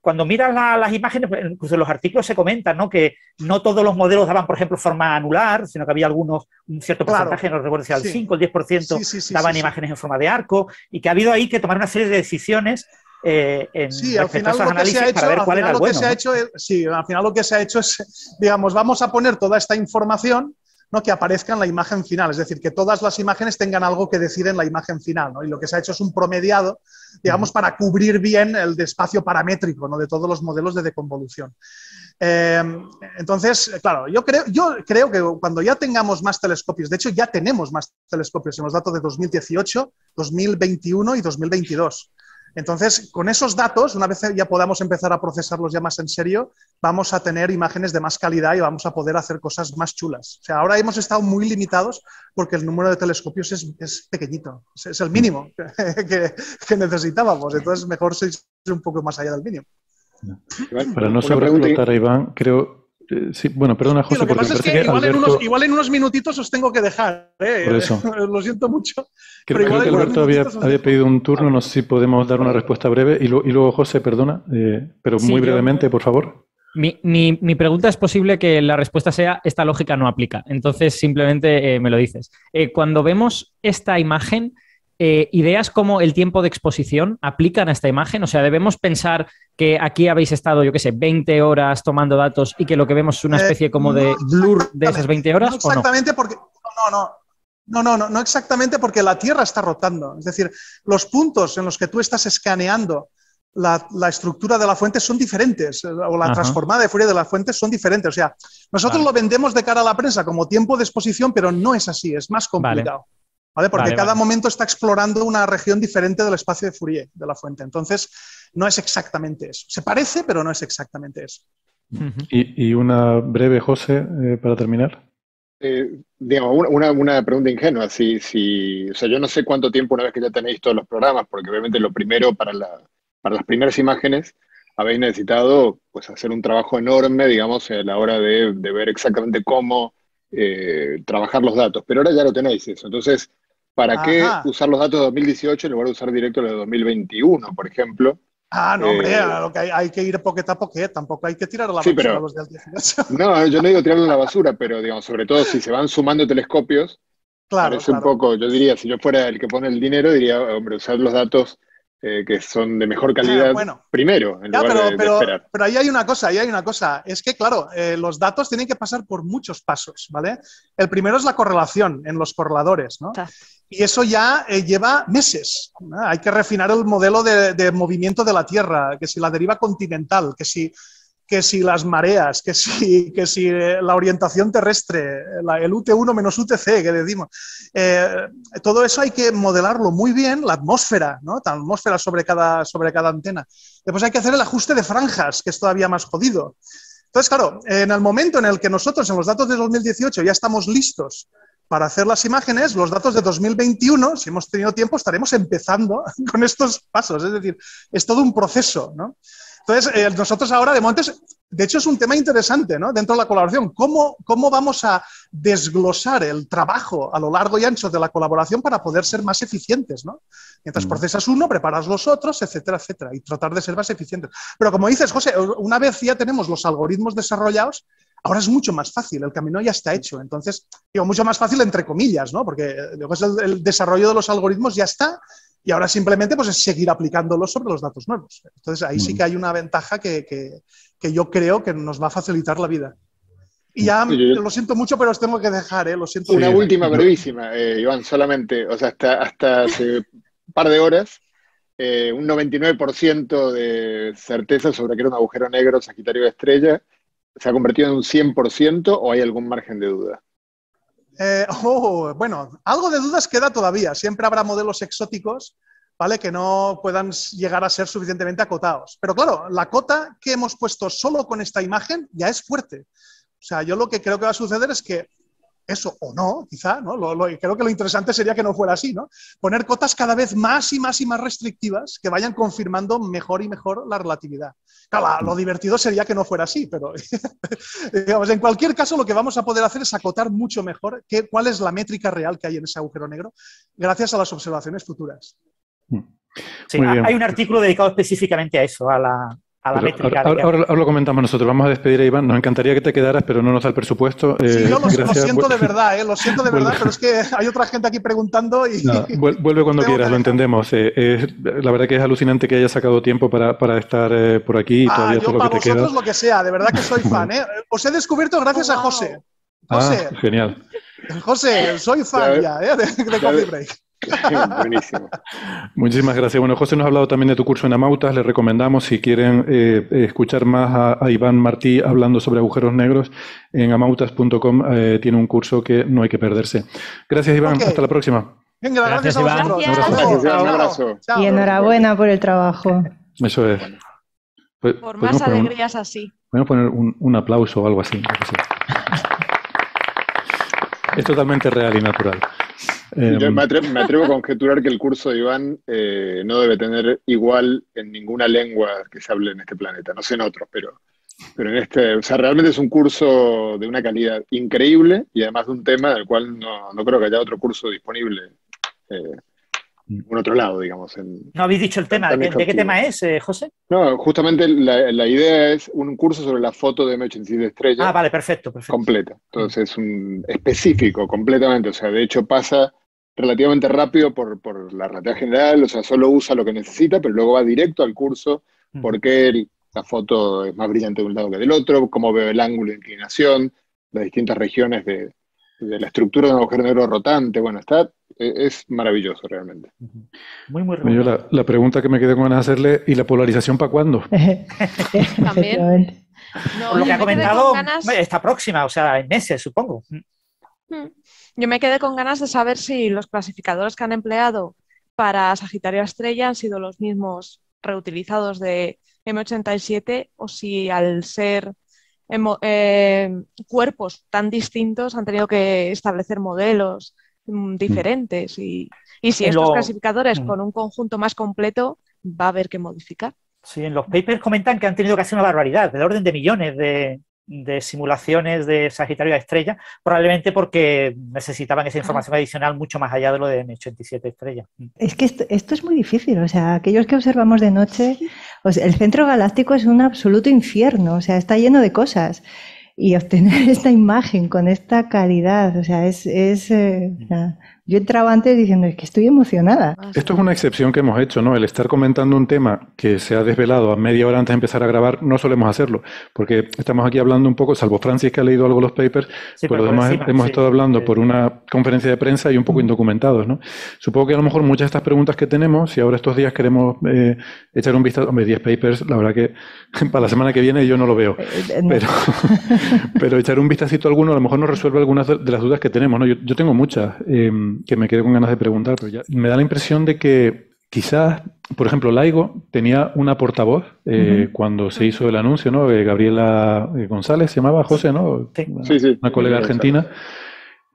Speaker 5: cuando miras las imágenes, incluso en los artículos se comentan, ¿no?, que no todos los modelos daban, por ejemplo, forma anular, sino que había algunos, un cierto porcentaje, no recuerdo si era el 5 o el 10%, daban imágenes en forma de arco, y que ha habido ahí que tomar una serie de decisiones
Speaker 2: al final lo que se ha hecho, para ver cuál era el bueno. Al final lo que se ha hecho es, digamos, vamos a poner toda esta información, ¿no?, que aparezca en la imagen final, es decir, que todas las imágenes tengan algo que decir en la imagen final, ¿no? Y lo que se ha hecho es un promediado, digamos, para cubrir bien el espacio paramétrico, ¿no?, de todos los modelos de deconvolución. Entonces, claro, yo creo que cuando ya tengamos más telescopios, de hecho ya tenemos más telescopios en los datos de 2018, 2021 y 2022. Entonces, con esos datos, una vez ya podamos empezar a procesarlos ya más en serio, vamos a tener imágenes de más calidad y vamos a poder hacer cosas más chulas. O sea, ahora hemos estado muy limitados porque el número de telescopios es pequeñito, es el mínimo que necesitábamos. Entonces, mejor ser un poco más allá del mínimo.
Speaker 1: Para no sobreexplotar a Iván, creo... Sí, bueno, perdona, José,
Speaker 2: lo que pasa es que
Speaker 1: Alberto...
Speaker 2: igual en unos minutitos os tengo que dejar.
Speaker 1: Por eso.
Speaker 2: Lo siento mucho.
Speaker 1: Creo que Alberto había pedido un turno, no sé si podemos dar una respuesta breve. Y luego, José, perdona, pero muy brevemente, por favor.
Speaker 6: Mi pregunta es posible que la respuesta sea esta lógica no aplica. Entonces, simplemente me lo dices. Cuando vemos esta imagen... ¿ideas como el tiempo de exposición aplican a esta imagen? O sea, ¿debemos pensar que aquí habéis estado, yo qué sé, 20 horas tomando datos y que lo que vemos es una especie como de blur de esas 20 horas?
Speaker 2: No exactamente, porque... No exactamente, porque la Tierra está rotando. Es decir, los puntos en los que tú estás escaneando la estructura de la fuente son diferentes, o la transformada de Fourier de la fuente son diferentes. O sea, nosotros lo vendemos de cara a la prensa como tiempo de exposición, pero no es así, es más complicado. ¿Vale? Porque cada momento está explorando una región diferente del espacio de Fourier de la fuente. Entonces, no es exactamente eso. Se parece, pero no es exactamente eso.
Speaker 1: Y una breve, José, para terminar.
Speaker 4: Digamos, una pregunta ingenua. O sea, yo no sé cuánto tiempo, una vez que ya tenéis todos los programas, porque obviamente lo primero, para las primeras imágenes, habéis necesitado pues, hacer un trabajo enorme, digamos, a la hora de ver exactamente cómo trabajar los datos. Pero ahora ya lo tenéis eso. Entonces... ¿Para qué usar los datos de 2018 en lugar de usar directo los de 2021, por ejemplo?
Speaker 2: No, hombre, lo que hay que ir poquet a poquet, tampoco hay que tirar a la basura los del 18.
Speaker 4: No, yo no digo tirarlo a la basura, pero digamos, sobre todo si se van sumando telescopios, parece un poco, yo diría, si yo fuera el que pone el dinero, diría, hombre, usar los datos que son de mejor calidad primero, en lugar de esperar.
Speaker 2: Pero ahí hay una cosa, es que, claro, los datos tienen que pasar por muchos pasos, ¿vale? El primero es la correlación en los correladores, ¿no? Y eso ya lleva meses, ¿no? Hay que refinar el modelo de movimiento de la Tierra, que si la deriva continental, que si las mareas, que si la orientación terrestre, el UT1 menos UTC que decimos. Todo eso hay que modelarlo muy bien, la atmósfera, ¿no? La atmósfera sobre cada antena. Después hay que hacer el ajuste de franjas, que es todavía más jodido. Entonces, claro, en el momento en el que nosotros en los datos de 2018 ya estamos listos para hacer las imágenes, los datos de 2021, si hemos tenido tiempo, estaremos empezando con estos pasos. Es decir, es todo un proceso, ¿no? Entonces, nosotros ahora, de Montes, de hecho es un tema interesante, ¿no? Dentro de la colaboración, ¿cómo vamos a desglosar el trabajo a lo largo y ancho de la colaboración para poder ser más eficientes, ¿no? Mientras procesas uno, preparas los otros, etcétera, etcétera, y tratar de ser más eficientes. Pero como dices, José, una vez ya tenemos los algoritmos desarrollados, ahora es mucho más fácil, el camino ya está hecho. Entonces, digo, mucho más fácil entre comillas, ¿no? Porque el desarrollo de los algoritmos ya está. Y ahora simplemente pues, es seguir aplicándolos sobre los datos nuevos. Entonces ahí sí que hay una ventaja que yo creo que nos va a facilitar la vida. Y ya lo siento mucho, pero os tengo que dejar, lo siento.
Speaker 4: Una última brevísima, Iván, solamente, o sea, hasta hace un par de horas, un 99% de certeza sobre que era un agujero negro Sagitario de Estrella, ¿se ha convertido en un 100% o hay algún margen de duda?
Speaker 2: Bueno, algo de dudas queda todavía. Siempre habrá modelos exóticos, ¿vale? Que no puedan llegar a ser suficientemente acotados. Pero claro, la cota que hemos puesto solo con esta imagen ya es fuerte. O sea, yo lo que creo que va a suceder es que eso, o no, quizá, ¿no? Creo que lo interesante sería que no fuera así, ¿no? Poner cotas cada vez más y más y más restrictivas que vayan confirmando mejor y mejor la relatividad. Claro, lo divertido sería que no fuera así, pero digamos, en cualquier caso lo que vamos a poder hacer es acotar mucho mejor cuál es la métrica real que hay en ese agujero negro gracias a las observaciones futuras.
Speaker 5: Sí, hay un artículo dedicado específicamente a eso, a la métrica.
Speaker 1: Ahora lo comentamos nosotros. Vamos a despedir a Iván. Nos encantaría que te quedaras, pero no nos da el presupuesto.
Speaker 2: Sí, yo lo siento de verdad, lo siento de verdad, pero es que hay otra gente aquí preguntando y...
Speaker 1: No, vuelve cuando quieras, lo entendemos. La verdad que es alucinante que hayas sacado tiempo para estar por aquí y todavía todo lo que te queda.
Speaker 2: Para vosotros lo que sea, de verdad que soy fan. Os he descubierto gracias a José. José.
Speaker 1: Genial.
Speaker 2: José, soy fan ya de Coffee Break.
Speaker 4: Buenísimo.
Speaker 1: Muchísimas gracias. Bueno, José nos ha hablado también de tu curso en Amautas. Les recomendamos, si quieren escuchar más a Iván Martí hablando sobre agujeros negros, en amautas.com tiene un curso que no hay que perderse. Gracias, Iván. Hasta la próxima.
Speaker 2: Venga, gracias a vosotros.
Speaker 4: Un abrazo.
Speaker 3: Y enhorabuena por el trabajo.
Speaker 1: Eso es.
Speaker 7: Por más alegrías así.
Speaker 1: Podemos poner un aplauso o algo así. Es totalmente real y natural.
Speaker 4: Yo me atrevo a conjeturar que el curso de Iván no debe tener igual en ninguna lengua que se hable en este planeta, no sé en otros, pero en este, o sea, realmente es un curso de una calidad increíble y además de un tema del cual no creo que haya otro curso disponible en otro lado, digamos.
Speaker 5: ¿No habéis dicho el tema? ¿De qué tema es, José?
Speaker 4: No, justamente la idea es un curso sobre la foto de M87 Estrella.
Speaker 5: Ah, vale, perfecto.
Speaker 4: Completa. Entonces es un específico, completamente. O sea, de hecho pasa relativamente rápido por la relatividad general, o sea, solo usa lo que necesita, pero luego va directo al curso, por qué la foto es más brillante de un lado que del otro, cómo veo el ángulo de inclinación, las distintas regiones de la estructura de un agujero negro rotante. Bueno, es maravilloso realmente.
Speaker 5: Muy, muy
Speaker 1: yo la pregunta que me quedé con ganas de hacerle, ¿y la polarización para cuándo?
Speaker 7: También.
Speaker 5: Lo que ha comentado está próxima, o sea, en meses, supongo.
Speaker 7: Yo me quedé con ganas de saber si los clasificadores que han empleado para Sagitario Estrella han sido los mismos reutilizados de M87 o si al ser cuerpos tan distintos han tenido que establecer modelos diferentes y si estos clasificadores con un conjunto más completo va a haber que modificar.
Speaker 5: Sí, en los papers comentan que han tenido que hacer una barbaridad, del orden de millones de simulaciones de Sagitario a Estrella, probablemente porque necesitaban esa información adicional mucho más allá de lo de M87 Estrella.
Speaker 3: Es que esto es muy difícil, o sea, aquellos que observamos de noche, o sea, el centro galáctico es un absoluto infierno, o sea, está lleno de cosas. Y obtener esta imagen con esta calidad, o sea, yo entraba antes diciendo, es que estoy emocionada.
Speaker 1: Esto es una excepción que hemos hecho, ¿no? El estar comentando un tema que se ha desvelado a media hora antes de empezar a grabar, no solemos hacerlo, porque estamos aquí hablando un poco, salvo Francis que ha leído algo los papers, sí, por lo demás hemos estado hablando por una conferencia de prensa y un poco indocumentados, ¿no? Supongo que a lo mejor muchas de estas preguntas que tenemos, si ahora estos días queremos echar un vistazo, hombre, 10 papers, la verdad que para la semana que viene yo no lo veo, pero echar un vistacito a alguno a lo mejor nos resuelve algunas de las dudas que tenemos, ¿no? Yo tengo muchas que me quedé con ganas de preguntar, pero ya me da la impresión de que quizás, por ejemplo, LIGO tenía una portavoz cuando se hizo el anuncio, ¿no? Gabriela González se llamaba, José, ¿no?
Speaker 4: Sí.
Speaker 1: Una colega argentina.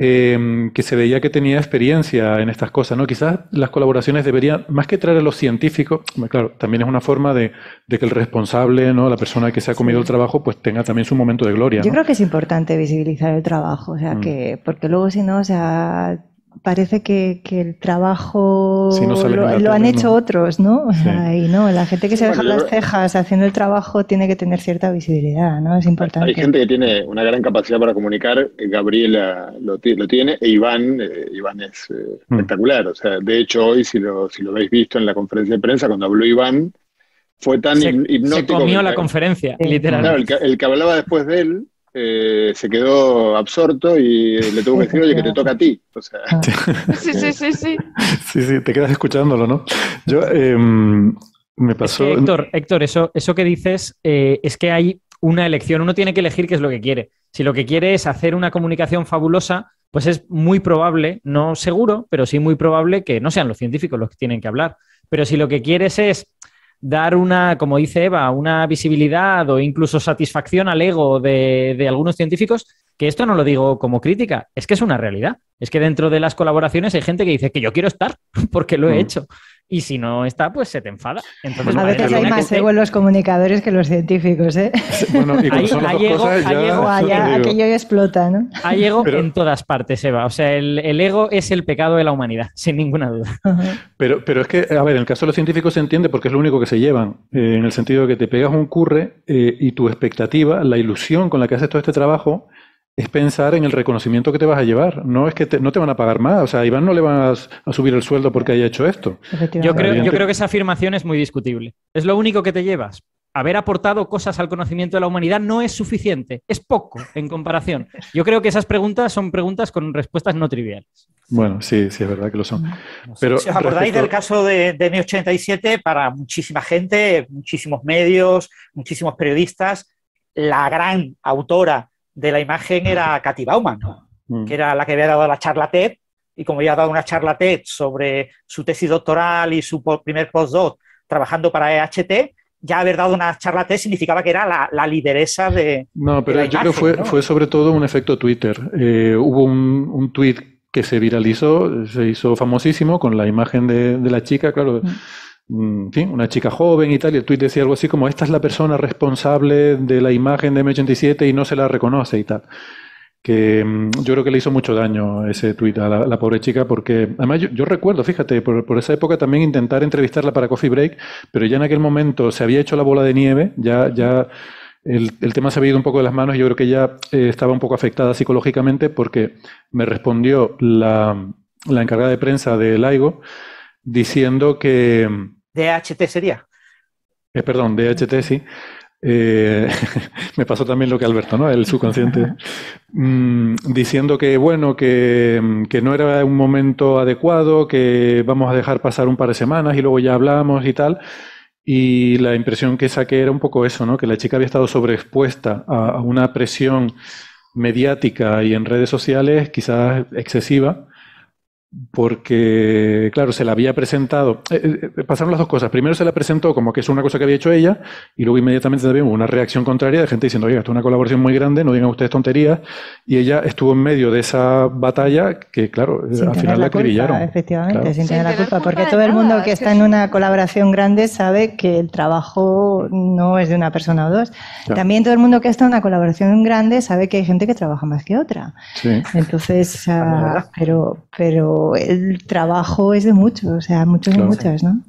Speaker 1: que se veía que tenía experiencia en estas cosas, ¿no? Quizás las colaboraciones deberían, más que traer a los científicos, claro, también es una forma de que el responsable, ¿no? La persona que se ha comido el trabajo, pues tenga también su momento de gloria, ¿no?
Speaker 3: Yo creo que es importante visibilizar el trabajo, o sea, porque luego si no, o sea, parece que el trabajo
Speaker 1: sí, no
Speaker 3: lo han hecho otros, ¿no? O sea, y no, la gente que se deja las cejas haciendo el trabajo tiene que tener cierta visibilidad, ¿no? Es importante.
Speaker 4: Hay gente que tiene una gran capacidad para comunicar, Gabriela lo tiene, e Iván es espectacular. O sea, de hecho, hoy, si lo habéis visto en la conferencia de prensa, cuando habló Iván, fue tan hipnótico.
Speaker 6: Se comió la conferencia, literalmente.
Speaker 4: Claro, el que hablaba después de él, se quedó absorto y le tuvo que decir, oye, que te toca a ti. O sea.
Speaker 1: Sí, te quedas escuchándolo, ¿no? Yo, me pasó...
Speaker 6: Es que, Héctor, eso que dices es que hay una elección. Uno tiene que elegir qué es lo que quiere. Si lo que quiere es hacer una comunicación fabulosa, pues es muy probable, no seguro, pero sí muy probable que no sean los científicos los que tienen que hablar. Pero si lo que quieres es dar una, como dice Eva, una visibilidad o incluso satisfacción al ego de algunos científicos, que esto no lo digo como crítica, es que es una realidad. Es que dentro de las colaboraciones hay gente que dice que yo quiero estar porque lo he hecho. Y si no está, pues se te enfada. Entonces,
Speaker 3: a veces hay más ego en los comunicadores que los científicos, ¿eh?
Speaker 1: Bueno, y con son las dos cosas ya...
Speaker 3: aquello ya explota, ¿no?
Speaker 6: Hay ego en todas partes, Eva. O sea, el ego es el pecado de la humanidad, sin ninguna duda.
Speaker 1: Pero es que, a ver, en el caso de los científicos se entiende porque es lo único que se llevan. En el sentido de que te pegas un curre y tu expectativa, la ilusión con la que haces todo este trabajo, es pensar en el reconocimiento que te vas a llevar. No es que no te van a pagar más. O sea, a Iván no le van a subir el sueldo porque haya hecho esto.
Speaker 6: Yo creo que esa afirmación es muy discutible. Es lo único que te llevas. Haber aportado cosas al conocimiento de la humanidad no es suficiente. Es poco en comparación. Yo creo que esas preguntas son preguntas con respuestas no triviales.
Speaker 1: Bueno, sí, es verdad que lo son. Pero
Speaker 5: si os acordáis del caso de M87, para muchísima gente, muchísimos medios, muchísimos periodistas, la gran autora de la imagen era Cathy Bauman, que era la que había dado la charla TED, y como había dado una charla TED sobre su tesis doctoral y su primer postdoc trabajando para EHT, ya haber dado una charla TED significaba que era la lideresa de...
Speaker 1: No, pero yo creo que fue sobre todo un efecto Twitter. Hubo un tweet que se viralizó, se hizo famosísimo con la imagen de la chica, claro... En fin, una chica joven y tal, y el tuit decía algo así como: esta es la persona responsable de la imagen de M87 y no se la reconoce y tal. Que yo creo que le hizo mucho daño ese tuit a la pobre chica, porque además yo recuerdo, fíjate, por esa época también intentar entrevistarla para Coffee Break, pero ya en aquel momento se había hecho la bola de nieve, ya el tema se había ido un poco de las manos y yo creo que ya estaba un poco afectada psicológicamente, porque me respondió la encargada de prensa de LIGO diciendo que...
Speaker 5: DHT sería.
Speaker 1: Perdón, DHT, sí. Me pasó también lo que Alberto, ¿no? El subconsciente. Diciendo que, bueno, que no era un momento adecuado, que vamos a dejar pasar un par de semanas y luego ya hablamos y tal. Y la impresión que saqué era un poco eso, ¿no? Que la chica había estado sobreexpuesta a una presión mediática y en redes sociales quizás excesiva, porque, claro, se la había presentado, pasaron las dos cosas. Primero se la presentó como que es una cosa que había hecho ella, y luego inmediatamente también hubo una reacción contraria de gente diciendo: oiga, esto es una colaboración muy grande, no digan ustedes tonterías, y ella estuvo en medio de esa batalla que, claro, al final la acribillaron.
Speaker 3: Efectivamente,
Speaker 1: claro.
Speaker 3: Sin tener la culpa, porque todo el mundo que está en una colaboración grande sabe que el trabajo no es de una persona o dos. Claro. También todo el mundo que está en una colaboración grande sabe que hay gente que trabaja más que otra.
Speaker 1: Sí.
Speaker 3: Entonces, pero el trabajo es de muchos, o sea, muchos y muchas, ¿no?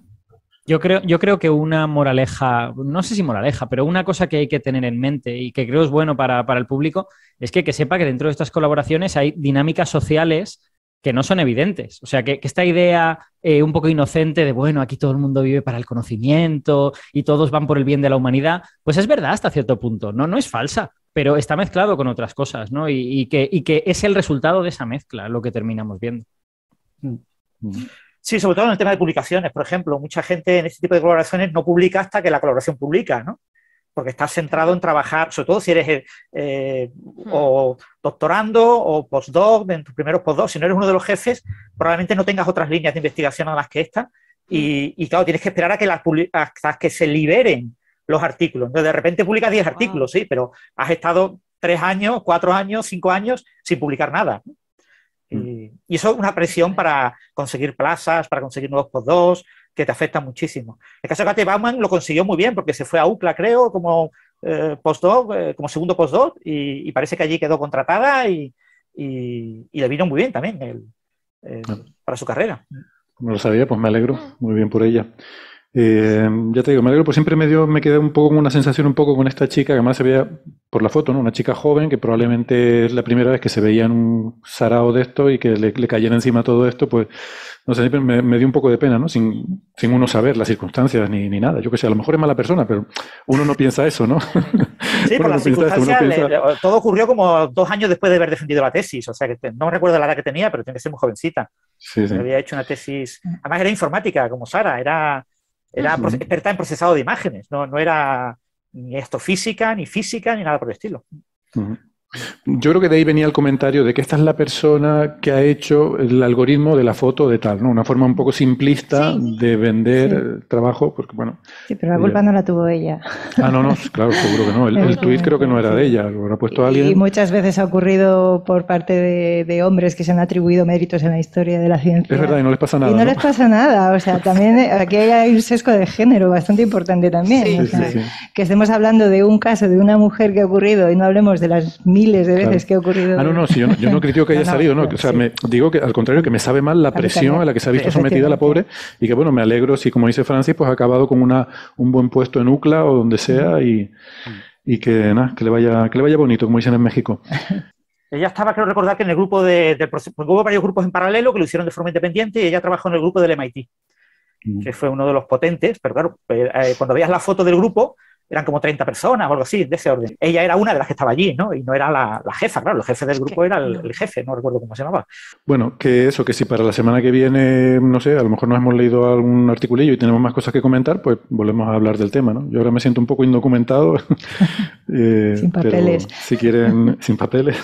Speaker 6: Yo creo que una moraleja, no sé si moraleja, pero una cosa que hay que tener en mente y que creo es bueno para el público es que sepa que dentro de estas colaboraciones hay dinámicas sociales que no son evidentes. O sea, que esta idea un poco inocente de, bueno, aquí todo el mundo vive para el conocimiento y todos van por el bien de la humanidad, pues es verdad hasta cierto punto, no es falsa, pero está mezclado con otras cosas, ¿no? Y que es el resultado de esa mezcla lo que terminamos viendo.
Speaker 5: Sí, sobre todo en el tema de publicaciones, por ejemplo. Mucha gente en este tipo de colaboraciones no publica hasta que la colaboración publica, ¿no? Porque estás centrado en trabajar, sobre todo si eres o doctorando o postdoc, en tus primeros postdocs. Si no eres uno de los jefes, probablemente no tengas otras líneas de investigación a las que esta. Y claro, tienes que esperar hasta que se liberen los artículos. Entonces, de repente publicas 10 artículos, sí, pero has estado 3 años, 4 años, 5 años sin publicar nada, ¿no? Y eso es una presión para conseguir plazas, para conseguir nuevos postdocs, que te afecta muchísimo. El caso de Katja Baumann lo consiguió muy bien, porque se fue a UCLA, creo, como postdoc, como segundo postdoc, y parece que allí quedó contratada y le vino muy bien también para su carrera.
Speaker 1: No lo sabía, pues me alegro, muy bien por ella. Ya te digo, me alegro, pues siempre me quedé un poco con una sensación un poco con esta chica, que además se veía por la foto, ¿no? Una chica joven que probablemente es la primera vez que se veía en un sarao de esto y que le cayera encima todo esto, pues no sé, me dio un poco de pena, ¿no? Sin uno saber las circunstancias ni nada. Yo que sé, a lo mejor es mala persona, pero uno no piensa eso, ¿no?
Speaker 5: Sí, por las circunstancias, todo ocurrió como 2 años después de haber defendido la tesis, o sea, que no recuerdo la edad que tenía, pero tiene que ser muy jovencita.
Speaker 1: Sí.
Speaker 5: Había hecho una tesis, además era informática, como Sara, era experta en procesado de imágenes, no era ni astrofísica, ni física, ni nada por el estilo.
Speaker 1: Yo creo que de ahí venía el comentario de que esta es la persona que ha hecho el algoritmo de la foto de tal, ¿no? Una forma un poco simplista de vender el trabajo, porque bueno...
Speaker 3: Sí, pero la culpa no la tuvo ella.
Speaker 1: No, claro, seguro que no. El tuit creo que no era de ella, lo habrá puesto alguien.
Speaker 3: Y muchas veces ha ocurrido por parte de hombres que se han atribuido méritos en la historia de la ciencia.
Speaker 1: Es verdad, y no les pasa nada.
Speaker 3: Y no les pasa nada, o sea, también aquí hay un sesgo de género bastante importante también. Que estemos hablando de un caso de una mujer que ha ocurrido y no hablemos de las miles de veces que ha ocurrido.
Speaker 1: No, sí, yo no critico que haya salido, ¿no? O sea, digo que al contrario, que me sabe mal la presión a la que se ha visto sometida la pobre y que, bueno, me alegro si, como dice Francis, pues ha acabado con un buen puesto en UCLA o donde sea y que, nada, que le vaya bonito, como dicen en México.
Speaker 5: Ella estaba, creo recordar, que en el grupo hubo varios grupos en paralelo que lo hicieron de forma independiente y ella trabajó en el grupo del MIT, que fue uno de los potentes, pero claro, cuando veías la foto del grupo, eran como 30 personas o algo así, de ese orden. Ella era una de las que estaba allí, ¿no? Y no era la jefa, claro, el jefe del grupo era el jefe, no recuerdo cómo se llamaba.
Speaker 1: Bueno, que si para la semana que viene, no sé, a lo mejor nos hemos leído algún articulillo y tenemos más cosas que comentar, pues volvemos a hablar del tema, ¿no? Yo ahora me siento un poco indocumentado.
Speaker 3: Sin papeles.
Speaker 1: Pero si quieren, sin papeles.